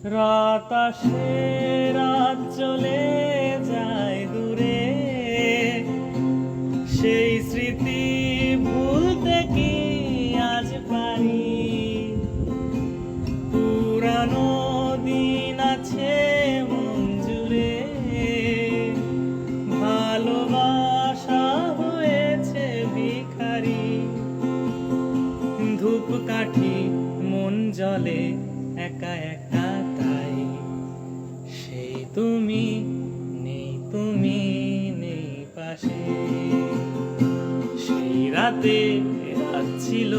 রাত আসে, রাত চলে যায় দূরে, সেই স্মৃতি ভুলতে কি আজ পারি? পুরানো দিন আছে মন জুড়ে, ভালোবাসা হয়েছে ভিখারি। ধূপকাঠি মন জ্বলে একা একা, তাই সেই তুমি নেই, তুমি নেই পাশে। সেই রাতে রাত ছিল